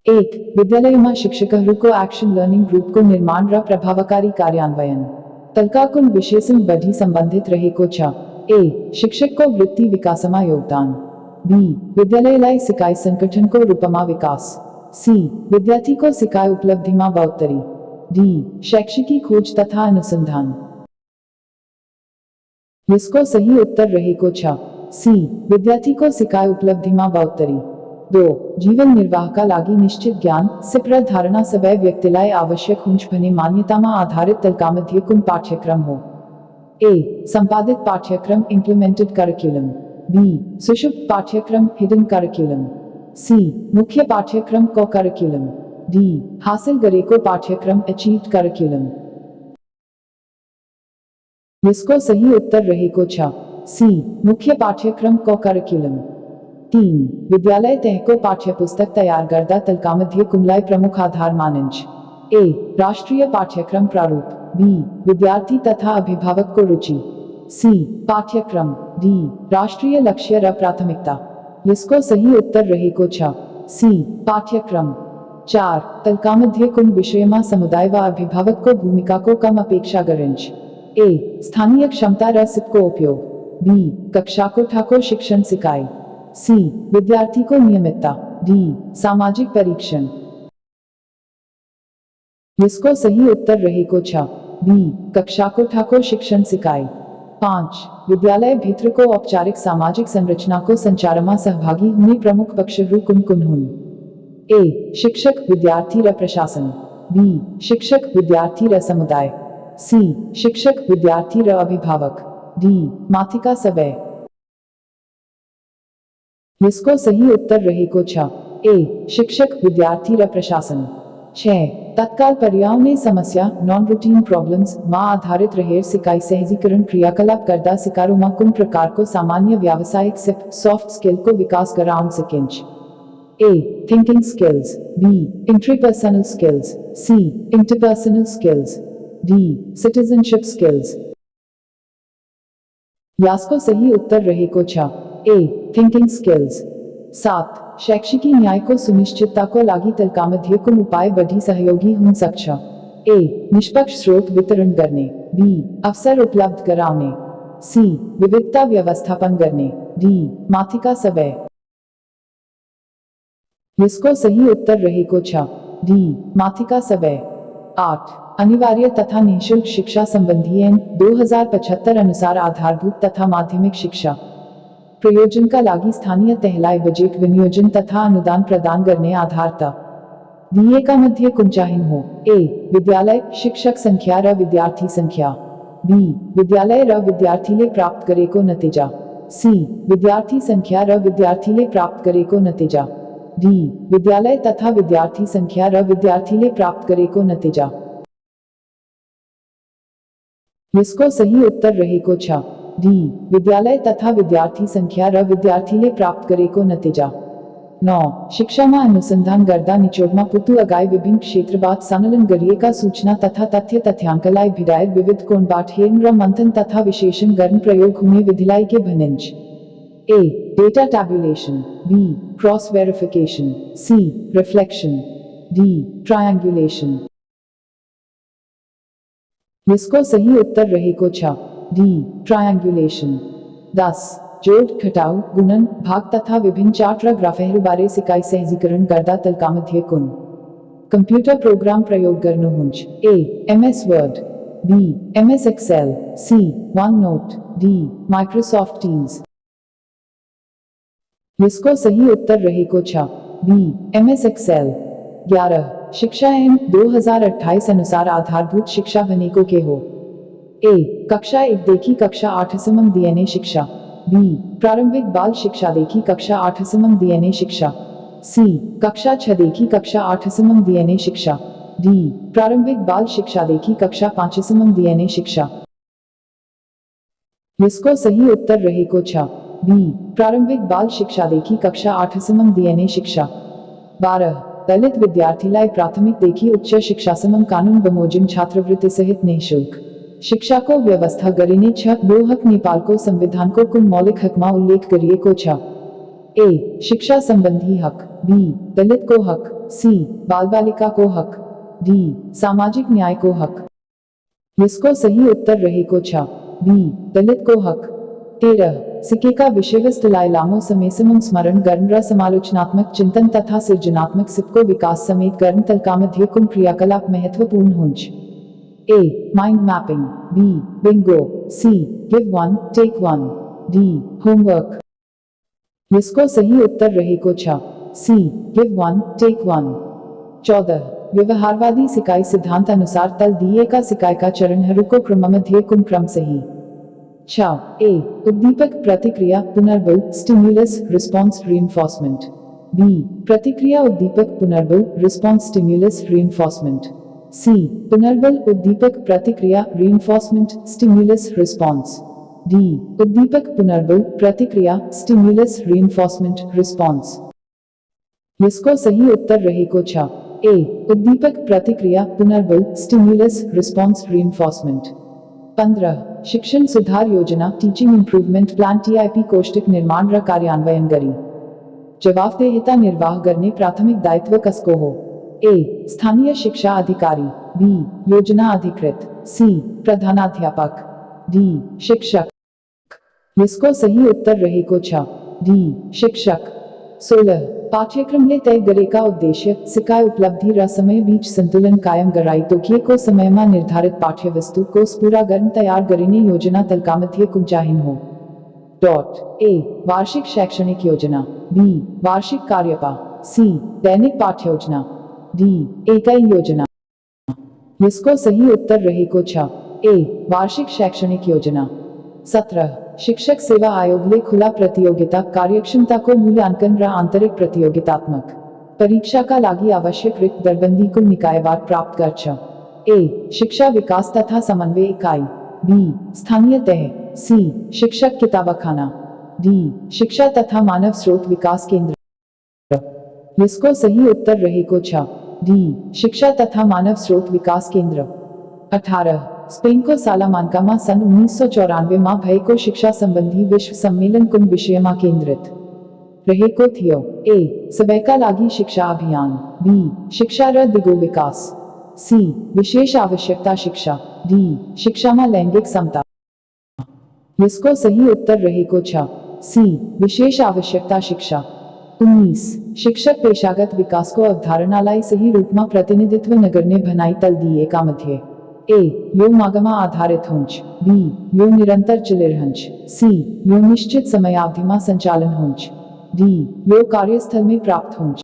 એક વિદ્યાલયમાં શિક્ષકहरूको action learning ગ્રુપको निर्माण र प्रभावकारी कार्यान्वयन તલકાકુન વિશેષણ બધી સંબંધિત रहेको छ। ए शिक्षकको वृत्ति विकासमा योगदान। बी विद्यालयलाई सिकाई संगठनको रूपमा विकास। सी विद्यार्थीको सिकाई उपलब्धिमा बढ़ोत्तरी। डी शैक्षिकी खोज तथा अनुसंधान। इसको सही उत्तर रहेको छ सी विद्यार्थीको सिकाई उपलब्धिमा बढ़ोत्तरी। 2 जीवन निर्वाह का लागी निश्चित ज्ञान सिप्र धारणा सबै व्यक्तिलाई आवश्यक हुन्छ भने मान्यतामा आधारित तलकामध्ये कुन पाठ्यक्रम हो। ए संपादित पाठ्यक्रम इम्प्लिमेंटेड करिकुलम। बी सुषुप्त पाठ्यक्रम हिडन करिकुलम। सी मुख्य पाठ्यक्रम को करिकुलम। डी हासिल गरेको पाठ्यक्रम अचीव्ड करिकुलम। इसको सही उत्तर रहेको छ सी मुख्य पाठ्यक्रम को करिकुलम। 3 विद्यालय तहको पाठ्यपुस्तक तैयार गर्दा तलकामध्ये कुनलाई प्रमुख आधार मानिन्छ। ए राष्ट्रीय पाठ्यक्रम प्रारूप। बी विद्यार्थी तथा अभिभावक को रुचि। सी पाठ्यक्रम। डी राष्ट्रीय लक्ष्य र प्राथमिकता। इसको सही उत्तर रहेको छ सी पाठ्यक्रम। 4 तलकामध्ये कुन विषयमा समुदाय व अभिभावक को भूमिका को कम अपेक्षा गरिन्छ। ए स्थानीय क्षमता र सिपको उपयोग। बी कक्षा कोठाको शिक्षण सिकाई। सी विद्यार्थी को नियमितता। डी सामाजिक परीक्षण। इसको सही उत्तर रहेको छ बी कक्षा कोठाको शिक्षण सिकाई। 5 विद्यालय भित्र को औपचारिक सामाजिक संरचना को संचारमा सहभागी हुने प्रमुख पक्षहरू कुन कुन हुन्। ए शिक्षक विद्यार्थी र प्रशासन। बी शिक्षक विद्यार्थी र समुदाय। सी शिक्षक विद्यार्थी र अभिभावक। डी माथिका सबै। इसको सही उत्तर रहेको छ ए शिक्षक विद्यार्थी र प्रशासन। 6 तत्काल पर्यावरणीय समस्या नॉन रूटीन प्रॉब्लम्स मा आधारित रहेर सिकाई सहजीकरण क्रियाकलाप गर्दा सिकारुमा कुन प्रकारको सामान्य व्यावसायिक सिप सॉफ्ट स्किल को विकास गराउन सकिन्छ। A thinking skills. B interpersonal skills. C interpersonal skills. D citizenship skills. यासको सही उत्तर रहेको छ ए थिंकिंग स्किल्स। 7 शैक्षिकी न्याय को सुनिश्चितता को लागी तलकामध्ये कुन उपाय बढ़ी सहयोगी हुन सक्छ। ए निष्पक्ष स्रोत वितरण गर्ने। बी अवसर उपलब्ध गराउने। सी विविधता व्यवस्थापन गर्ने। डी माथिका सबै। इसको सही उत्तर रहेको छ डी माथिका सबै। 8 अनिवार्य तथा निःशुल्क शिक्षा संबंधी एन 2075 अनुसार आधारभूत तथा माध्यमिक शिक्षा प्रयोजन का लागी स्थानीय तहलाई बजेट विनियोजन तथा अनुदान प्रदान करने आधारता दिए का मध्य कुंचाहीन हो। ए विद्यालय शिक्षक संख्या र विद्यार्थी संख्या। बी विद्यालय र विद्यार्थीले प्राप्त गरेको नतिजा। सी विद्यार्थी संख्या र विद्यार्थीले प्राप्त गरेको नतिजा। डी विद्यालय तथा विद्यार्थी संख्या र विद्यार्थीले प्राप्त गरेको नतिजा। इसको सही उत्तर रहेको छ डी विद्यालय तथा विद्यार्थी संख्या र विद्यार्थीले प्राप्त गरेको नतिजा। 9 शिक्षामा अनुसन्धान गर्दा निचोडमा पुतु अगाई विभिन्न क्षेत्रबाट सङ्कलन गरिएका सूचना तथा तथ्याङ्कलाई भिडाएर विविध कोणबाट हेर्न र मन्थन तथा विश्लेषण गर्न प्रयोग हुने विधिलाई के भनिन्छ। A data tabulation. B cross verification. C reflection. D triangulation. इसको सही उत्तर रहेको छ डी ट्रायंगुलेशन। 10 जोड़ घटाउ गुणन भाग तथा विभिन्न चार्ट र ग्राफहरू बारे सिकाई सहजीकरण गर्दा तलकामध्ये कुन कंप्यूटर प्रोग्राम प्रयोग गर्नुहुन्छ। A MS Word. B MS Excel. C OneNote. D Microsoft Teams. इसको सही उत्तर रहेको छ बी एमएस एक्सेल। 11 शिक्षा ऐन 2028 अनुसार आधारभूत शिक्षा भनेको के हो। ए कक्षा 1 देखि कक्षा 8 सम्म दिइने शिक्षा। बी प्रारंभिक बाल शिक्षा देखि कक्षा 8 सम्म दिइने शिक्षा। सी कक्षा 6 देखि कक्षा 8 सम्म दिइने शिक्षा। डी प्रारंभिक बाल शिक्षा देखि कक्षा 5 सम्म दिइने शिक्षा। इसको सही उत्तर रहेको छ बी प्रारंभिक बाल शिक्षा देखि कक्षा 8 सम्म दिइने शिक्षा। 12 दलित विद्यार्थीलाई प्राथमिक देखि उच्च शिक्षासम्म कानून बमोजिम छात्रवृत्ति सहित निःशुल्क शिक्षाको व्यवस्था गरिने छ। यो हक नेपालको संविधानको कुन मौलिक हकमा उल्लेख गरिएको छ। ए शिक्षा संबंधी हक, बी दलित को हक, सी बाल बालिका को हक, डी सामाजिक न्याय को हक। इसको सही उत्तर रहेगा छ, बी दलित को हक। 13 सिक्के का विषय वस्तु लाइलामो समेसमम स्मरण गर्ण र समालोचनात्मक चिंतन तथा सृजनात्मक सिक्को विकास समेत गर्ण तलका मध्य कुम क्रियाकलाप महत्वपूर्ण होंच। A mind mapping, B bingo, C give one take one, D homework. इसको सही उत्तर रहेगा छ, C give one take one. 14 व्यवहारवादी सिकाई सिद्धांत अनुसार तल दिए का सिकाई का चरण है रुको क्रममध्ये कुम क्रम सही। छ ए उद्दीपक प्रतिक्रिया पुनर्बल स्टिम्युलस रिस्पॉन्स रीइंफोर्समेंट, बी प्रतिक्रिया उद्दीपक पुनर्बल रिस्पॉन्स स्टिम्युलस रीइंफोर्समेंट, सी पुनर्बल उद्दीपक प्रतिक्रिया रीइंफोर्समेंट स्टिम्युलस रिस्पॉन्स, डी उद्दीपक पुनर्बल प्रतिक्रिया स्टिम्युलस रीइंफोर्समेंट रिस्पॉन्स। इसको सही उत्तर रहेगा छ, ए उद्दीपक प्रतिक्रिया पुनर्बल स्टिम्युलस रिस्पॉन्स रीइंफोर्समेंट। 15 शिक्षण सुधार योजना टीचिंग इम्प्रूवमेंट प्लान टीआईपी कोष्टक निर्माण र कार्यान्वयन करी। जवाबदेहिता निर्वाह करने प्राथमिक दायित्व कसको हो। ए स्थानीय शिक्षा अधिकारी, बी योजना अधिकृत, सी प्रधानाध्यापक, डी शिक्षक। इसको सही उत्तर रहेगा छ, डी शिक्षक। 16 पाठ्यक्रम ले तय करे का उद्देश्य सिकाय उपलब्धि र समय बीच संतुलन कायम कराई तो को समय में निर्धारित पाठ्य वस्तु को पूरा गर्न तैयार करीने योजना तलका मध्य कुंचाहीन हो। ए वार्षिक शैक्षणिक योजना, बी वार्षिक कार्यपा, सी दैनिक पाठ्य योजना, डी इकाई योजना। इसको सही उत्तर रहेगा छ, ए वार्षिक शैक्षणिक योजना। 17 शिक्षक सेवा आयोग ले खुला प्रतियोगिता कार्यक्षमता को मूल्यांकन र आंतरिक प्रतियोगितात्मक परीक्षा का लागी आवश्यक रिक्त दरबंदी को निकायवार प्राप्त कर छ। ए शिक्षा विकास तथा समन्वय इकाई, बी स्थानीय तह, सी शिक्षक किताबखाना, डी शिक्षा तथा मानव स्रोत विकास केंद्र। इसको सही उत्तर रहेगा छ, डी शिक्षा तथा मानव स्रोत विकास केंद्र। 18 स्पेन को सालामानका में सन 1994 में भय को शिक्षा संबंधी विश्व सम्मेलन कुन विषय में केंद्रित रहे को थियो। ए सबैका लागी शिक्षा अभियान, बी शिक्षा र दिगो विकास, सी विशेष आवश्यकता शिक्षा, डी शिक्षा में लैंगिक समता। इसको सही उत्तर रहेगा छ, सी विशेष आवश्यकता शिक्षा। 19 शिक्षक पेशागत विकास को अवधारणालाई सही रूप में प्रतिनिधित्व नगरने भनाई तल दिए का मध्य। ए यो मागमा आधारित होंच, बी यो निरंतर चलिर हंच, सी यो निश्चित समयावधि में संचालन होंच, डी यो कार्यस्थल में प्राप्त होंच।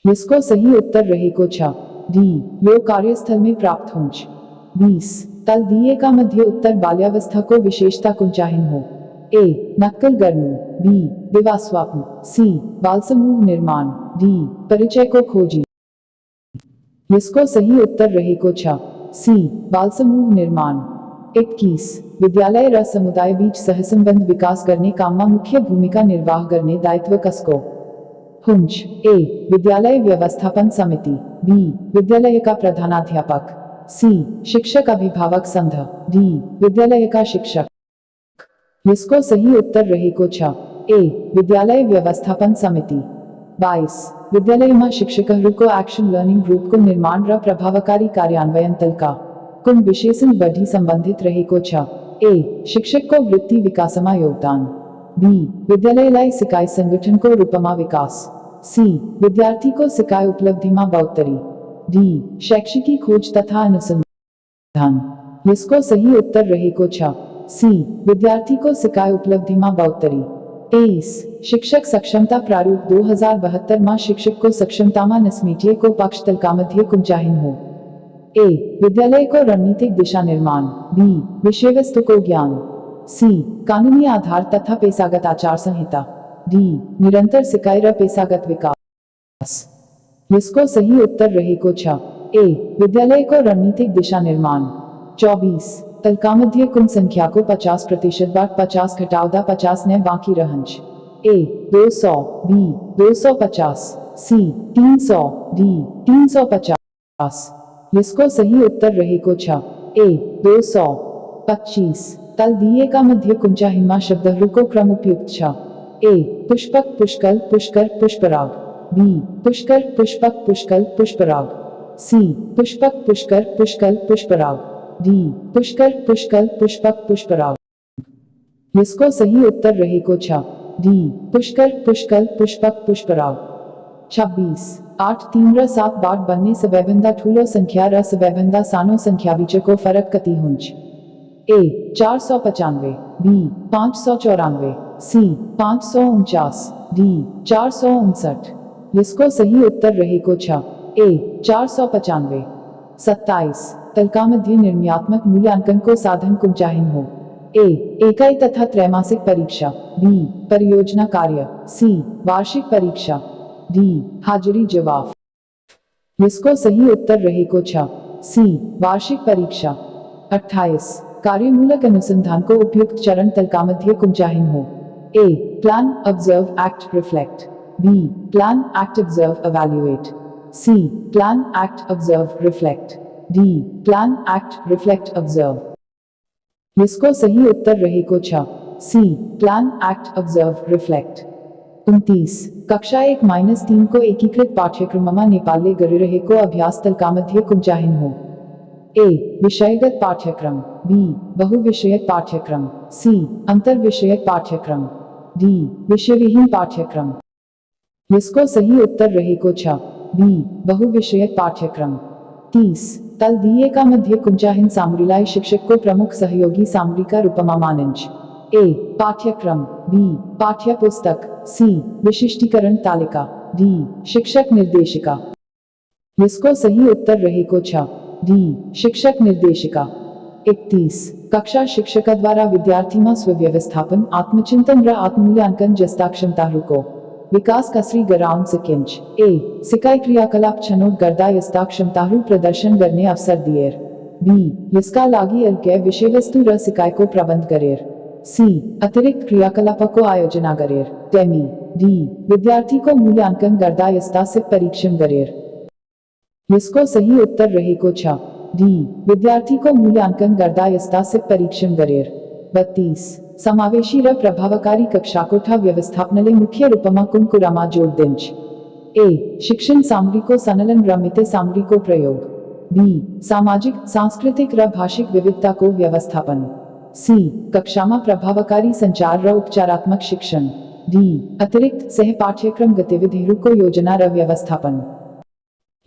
इसको सही उत्तर रहेगा छ, डी यो कार्यस्थल में प्राप्त होंच। 20 तल दिए का मध्य उत्तर बाल्यावस्था को विशेषता कुंचाहीन हो। ए नक्कल गर्नु, बी दिवास्वप्न, सी बाल समूह निर्माण, डी परिचय को खोजी। इसको सही उत्तर रहेगा छ, सी बाल समूह निर्माण। 21 विद्यालय र समुदाय बीच सहसंबंध विकास करने काम में मुख्य भूमिका निर्वाह करने दायित्व कसको हुंच। ए विद्यालय व्यवस्थापन समिति, बी विद्यालय का प्रधानाध्यापक, सी शिक्षक अभिभावक संघ, डी विद्यालय का शिक्षक। इसको सही उत्तर रहेगा छ, ए विद्यालय व्यवस्थापन समिति। 22 विद्यालय में शिक्षकहरू को एक्शन लर्निंग ग्रुप को निर्माण र प्रभावकारी कार्यान्वयन तलका कुन विशेषण बढ़ी संबंधित रहेको छ। ए शिक्षक को वृत्ति विकास में योगदान, बी विद्यालयलाई सिकाई संगठन को रूप में विकास, सी विद्यार्थी को सिकाई उपलब्धि में बढ़ोतरी, डी शैक्षिकी खोज तथा अनुसंधान। इसको सही उत्तर रहेगा छ, सी विद्यार्थी को सिकाई उपलब्धि में बढ़ोतरी। 23 शिक्षक सक्षमता प्रारूप 2072 में शिक्षक को सक्षमता में नस्मीटिये को पक्ष तलका मध्य कुंचाहीन हो। ए विद्यालय को रणनीतिक दिशा निर्माण, बी विषय वस्तु को ज्ञान, सी कानूनी आधार तथा पेशागत आचार संहिता, डी निरंतर सिकाई र पेशागत विकास। इसको सही उत्तर रहेगा छ, ए विद्यालय को रणनीतिक दिशा निर्माण। 24 तलका मध्य कुल संख्या को 50% बाट 50 घटावदा 50 ने बाकी रहंच। ए 200, बी 250, सी 300, डी 350। इसको सही उत्तर रहेगा छ, ए 225 तल दिए का मध्य कुंचाहीन शब्द को क्रम उपयुक्त छ। ए पुष्पक पुष्कल पुष्कर पुष्पराग, बी पुष्कर पुष्पक पुष्कल पुष्पराग, सी पुष्पक पुष्कर पुष्कल पुष्पराग, डी पुष्कर पुष्कल पुष्पक पुष्पराग। इसको सही उत्तर रहेगा छ, डी पुष्कर पुष्कल पुष्पक पुष्पराग। 26 8 3 र 7 8 बनने सवैबंधा ठूलो संख्या र सवैबंधा सानो संख्या बीच को फरक कती हुंज। ए 495, बी 594, सी 549, डी 459। इसको सही उत्तर रहेगा छ, ए 495। 27 तलका मध्य निर्णयात्मक मूल्यांकन को साधन कुंचाहिन हो। ए इकाई तथा त्रैमासिक परीक्षा, बी परियोजना कार्य, सी वार्षिक परीक्षा, डी हाजिरी जवाब। इसको सही उत्तर रहेगा छ, सी वार्षिक परीक्षा। 28 कार्यमूलक अनुसंधान को उपयुक्त चरण तलका मध्य कुंचाहिन हो। A plan observe act reflect, B plan act observe evaluate, C plan act observe reflect, D plan act reflect observe. इसको सही उत्तर रहेगा छ, C plan act observe reflect. 29 कक्षा 1-3 को एकीकृत पाठ्यक्रममा नेपालले गरिरहेको अभ्यास तलका मध्य कुंचाहिन हो। ए विषयगत पाठ्यक्रम, बी बहुविषयक पाठ्यक्रम, सी अंतर विषयक पाठ्यक्रम, डी विषयविहीन पाठ्यक्रम। इसको सही उत्तर रहेगा छ, बी बहुविषयक पाठ्यक्रम। 30 तल दिए का मध्य कुंचाहिन सामग्रीलाय शिक्षक को प्रमुख सहयोगी सामग्री का रूपमा मानंज। ए पाठ्यक्रम, बी पाठ्य पुस्तक, सी विशिष्टीकरण तालिका, डी शिक्षक निर्देशिका। इसको सही उत्तर रहेगा छ, डी शिक्षक निर्देशिका। 31 कक्षा शिक्षक द्वारा विद्यार्थी में स्वव्यवस्थापन आत्मचिंतन र आत्ममूल्यांकन जस्ता क्षमता को विकास कसरी गराउंड सिकिंच। ए सिकाई क्रियाकलाप छनोट गर्दा यस्ता क्षमता प्रदर्शन करने अवसर दिएर, बी इसका लागी अल्के विषय वस्तु र सिकाई को प्रबंध करेर, सी अतिरिक्त क्रियाकलाप को आयोजना करेर, टेमी, डी विद्यार्थी को मूल्यांकन गर्दा यस्ता से परीक्षण करेर। इसको सही उत्तर रहेगा छ, डी विद्यार्थी को मूल्यांकन गर्दा यस्ता से परीक्षण करेर। 32 समावेशी र प्रभावकारी कक्षा कोठा व्यवस्थापनले मुख्य रूपमा कुन कुरामा जोड दिन्छ। ए शिक्षण सामग्री को सनलन र मिते सामग्री को प्रयोग, बी सामाजिक सांस्कृतिक र भाषिक विविधता को व्यवस्थापन, सी कक्षामा प्रभावकारी संचार र उपचारात्मक शिक्षण, डी अतिरिक्त सह पाठ्यक्रम गतिविधिहरू को योजना र व्यवस्थापन।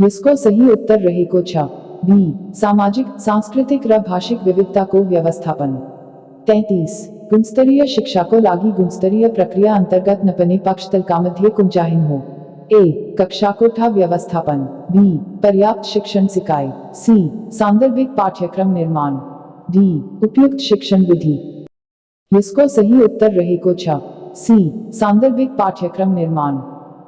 इसको सही उत्तर रहेगा छ, बी सामाजिक सांस्कृतिक र भाषिक विविधता को व्यवस्थापन। 33 गुणस्तरीय शिक्षा को लागी गुणस्तरीय प्रक्रिया अंतर्गत नपने पक्ष तलका मध्य कुंचाहिन हो। ए कक्षा कोठा व्यवस्थापन, बी पर्याप्त शिक्षण सिकाई, सी सांदर्भिक पाठ्यक्रम निर्माण, डी उपयुक्त शिक्षण विधि। इसको सही उत्तर रहेगा छ, सी सांदर्भिक पाठ्यक्रम निर्माण।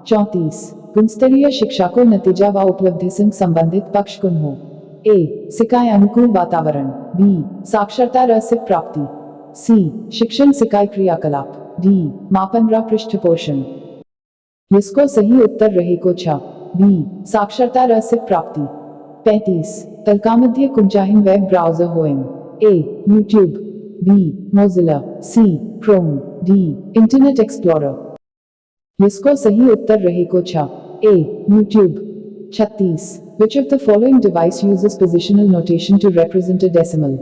34 गुणस्तरीय शिक्षा को नतीजा व उपलब्धि से संबंधित पक्ष कुन हो। ए सिकाई अनुकूल वातावरण, बी साक्षरता र सिप प्राप्ति, सी शिक्षण सिकाई क्रियाकलाप, डी मापन र पृष्ठपोषण। इसको सही उत्तर रहेगा छ, बी साक्षरता र सिप प्राप्ति। 35 तलका मध्य कुंचाहिन वेब ब्राउजर होएम। ए यूट्यूब, बी मोजिला, सी क्रोम, डी इंटरनेट एक्सप्लोरर। इसको सही उत्तर रहेगा छ, ए YouTube. 36 Which of the following device uses positional notation to represent a decimal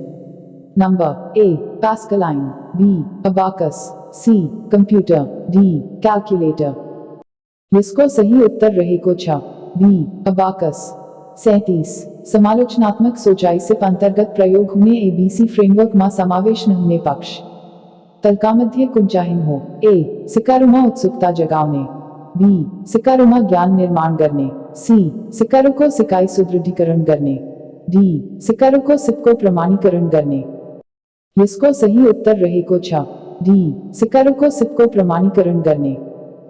number? A Pascaline, B abacus, C computer, D calculator। इसको सही उत्तर रहेगा छ, बी abacus। 37 समालोचनात्मक सोचाई से अंतर्गत प्रयोग होने एबीसी फ्रेमवर्क में समावेश न होने पक्ष तलका मध्य कुंचाहिन हो। ए शिकारुमा उत्सुकता जगाने, बी शिकारुमा ज्ञान निर्माण करने, सी शिकारों को सिकाई सुदृढ़ीकरण करने, डी शिकारों को सिप को प्रमाणीकरण करने। इसको सही उत्तर रहेगा छ, डी शिकारों को सिप को प्रमाणीकरण करने।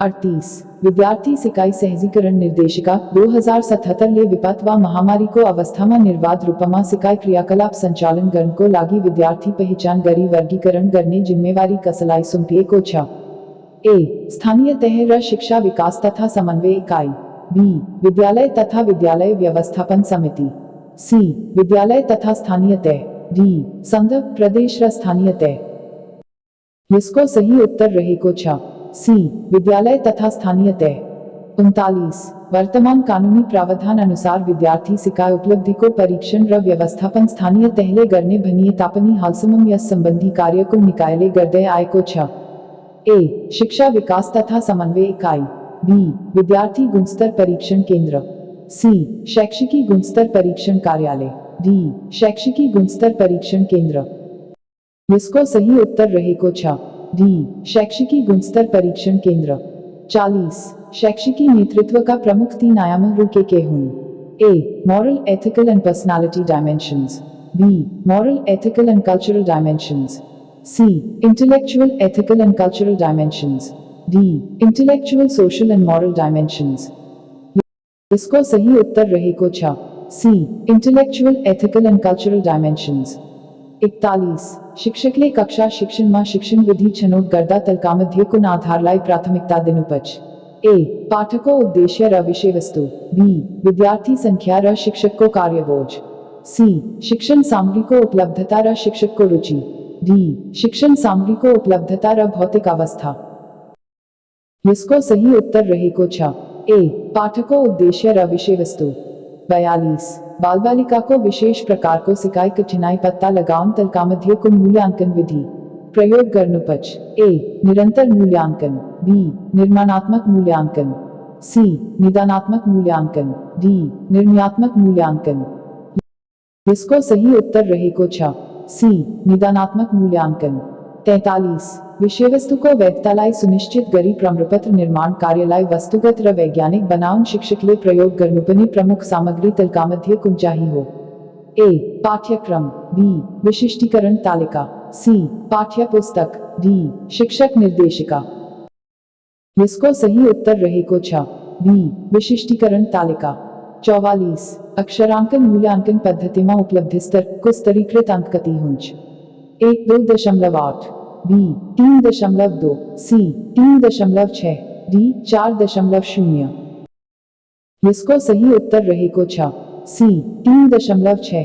38 विद्यार्थी सिकाई सहजीकरण निर्देशिका 2077 ले विपत व महामारी को अवस्था में निर्वाध रूपमा सिकाई क्रियाकलाप संचालन गर्न को लागी विद्यार्थी पहचान गरी वर्गीकरण करने जिम्मेवारी कसलाई सुम्पिए को छ। ए स्थानीय तह र शिक्षा विकास तथा समन्वय इकाई, बी विद्यालय तथा विद्यालय व्यवस्थापन समिति, सी विद्यालय तथा स्थानीय तय, डी संदर्भ प्रदेश र स्थानीय तय। इसको सही उत्तर रहेगा छ, सी विद्यालय तथा स्थानीय तय। 39 वर्तमान कानूनी प्रावधान अनुसार विद्यार्थी सिकाय उपलब्धि को परीक्षण र व्यवस्थापन स्थानीय तहले गरने भनिये तापनी हालसमम यस संबंधी कार्य को निकायले गर्दय आयको छ। ए शिक्षा विकास तथा समन्वय इकाई। बी विद्यार्थी गुणस्तर परीक्षण केंद्र। सी शैक्षिकी गुणस्तर परीक्षण कार्यालय। डी शैक्षिकी गुणस्तर परीक्षण केंद्र। इसको सही उत्तर रहेको छ। डी शैक्षिकी गुणस्तर परीक्षण केंद्र। 40 शैक्षिकी नेतृत्व का प्रमुख 3 आयाम रूके के हुन। A moral ethical and personality dimensions. B moral ethical and cultural dimensions. C intellectual ethical and cultural dimensions. D intellectual social and moral dimensions. इसको सही उत्तर रहेको छ। C intellectual ethical and cultural dimensions. 41 शिक्षकले कक्षा शिक्षण में शिक्षण विधि छनोट गर्दा तलकामध्य कुन आधारलाई प्राथमिकता दिनुपच। ए पाठको उद्देश्य र विषय वस्तु। बी विद्यार्थी संख्या र शिक्षक को कार्यबोझ। सी शिक्षण सामग्री को उपलब्धता र शिक्षक को रुचि। डी शिक्षण सामग्री को उपलब्धता र भौतिक अवस्था। इसको सही उत्तर रहेको छ। ए पाठको उद्देश्य र विषय वस्तु। 42 बाल बालिका को विशेष प्रकार को सिकाई कठिनाई पत्ता लगाउन तलकामध्य कुन मूल्यांकन विधि प्रयोग गर्नुपच। ए निरंतर मूल्यांकन। बी निर्माणात्मक मूल्यांकन। सी निदानात्मक मूल्यांकन। डी निर्णयात्मक मूल्यांकन। इसको सही उत्तर रहेको छ। सी निदानात्मक मूल्यांकन। 43 विषय वस्तु को वैधतालाई सुनिश्चित गरी प्रमाणपत्र निर्माण कार्यलाई वस्तुगत र वैज्ञानिक बनाउन शिक्षकले प्रयोग गर्नुपर्ने प्रमुख सामग्री तलकामध्य कुन चाहिँ हो। ए पाठ्यक्रम। बी विशिष्टीकरण तालिका। सी पाठ्य पुस्तक। डी शिक्षक निर्देशिका। इसको सही उत्तर रहेको छ। बी विशिष्टीकरण तालिका। 44 अक्षरांकन मूल्यांकन पद्धति में उपलब्धि स्तर को स्तरीकृत अंक कति हुंच। ए 2.8। बी 3.2। सी 3.6। डी 4.0। इसको सही उत्तर रहेको छ। सी 3.6।